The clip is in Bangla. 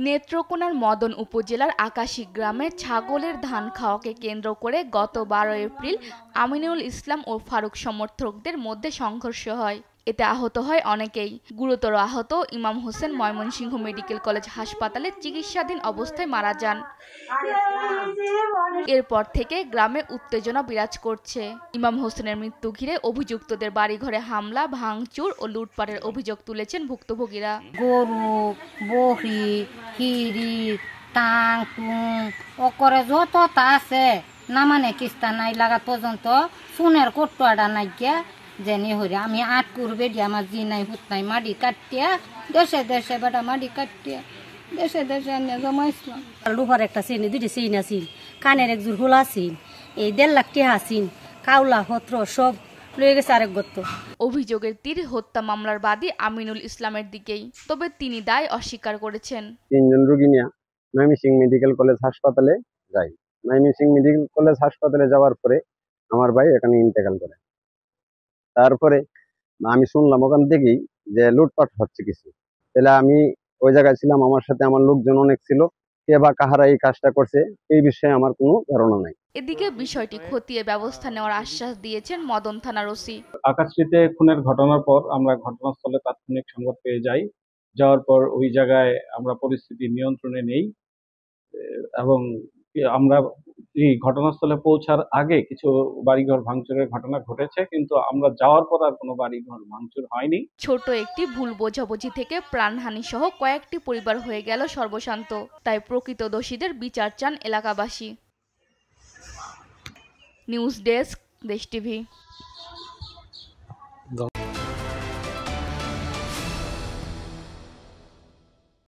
নেত্রকোনার মদন উপজেলার আকাশী গ্রামে ছাগলের ধান খাওয়াকে কেন্দ্র করে গত 12 এপ্রিল আমিনুল ইসলাম ও ফারুক সমর্থকদের মধ্যে সংঘর্ষ হয়। এতে আহত হয় অনেকেই। গুরুতর আহত ইমাম হোসেন ময়মনসিংহ মেডিকেল কলেজ হাসপাতালে চিকিৎসাধীন অবস্থায় মারা যান। এরপর থেকে গ্রামে উত্তেজনা বিরাজ করছে। ইমাম হোসেনের মৃত্যু ঘিরে অভিযুক্তদের বাড়িঘরে হামলা, ভাঙচুর ও লুটপাটের অভিযোগ তুলেছেন ভুক্তভোগীরা। গরু, বহি, হিরি, টাং টুং ওকরে যত তা আছে না মানে কিস্তা নাই লাগা পর্যন্ত সুনের কটুয়াটা নাই গিয়া যেনি হইরে আমি 8 করবে দিয়ে আমার জি নাই হুত নাই মাটি কাটিয়া দেশে দেশে বেটা মাটি কাটিয়া দেশে দেশে এনে জমাইছিলাম। লোহার একটা চেন, দুটি চেইন আছিল, কানের একজোর হোলা আছিল, এই 1.5 লাখ টাকা আছিল, কাউলা পত্র সব লয়ে গেছে আরেক গত্ত। অভিযোগের তীর হত্যা মামলার বাদী আমিনুল ইসলামের দিকেই, তবে তিনি দায় অস্বীকার করেছেন। 3 জন রোগী নিয়ে ময়মনসিংহ মেডিকেল কলেজ হাসপাতালে যাই। ময়মনসিংহ মেডিকেল কলেজ হাসপাতালে যাওয়ার পরে আমার ভাই এখানে ইন্তেকাল করে। তারপরে আমি শুনলাম ওখান থেকেই যে লুটপাট হচ্ছে কিছু। তাহলে আমি ওই জায়গায় ছিলাম, আমার সাথে আমার লোকজন অনেক ছিল। কে বা কাহারা এই কাজটা করছে এই বিষয়ে আমার কোনো ধারণা নাই। এদিকে বিষয়টি খতিয়ে ব্যবস্থা নেওয়ার আশ্বাস দিয়েছেন মদন থানার ওসি। আকাশীতে খুনের ঘটনার পর আমরা ঘটনাস্থলে তাৎক্ষণিক সংবাদ পেয়ে যাই। যাওয়ার পর ওই জায়গায় আমরা পরিস্থিতি নিয়ন্ত্রণে নেই এবং আমরা এই ঘটনাস্থলে পৌঁছার আগে কিছু বাড়িঘর ভাঙচুরের ঘটনা ঘটেছে, কিন্তু আমরা যাওয়ার পর আর কোনো বাড়িঘর ভাঙচুর হয়নি। ছোট একটি ভুল বোঝাবুঝি থেকে প্রাণহানি সহ কয়েকটি পরিবার হয়ে গেল সর্বশান্ত। তাই প্রকৃত দোষীদের বিচার চান এলাকাবাসী। নিউজ ডেস্ক, দেশ টিভি।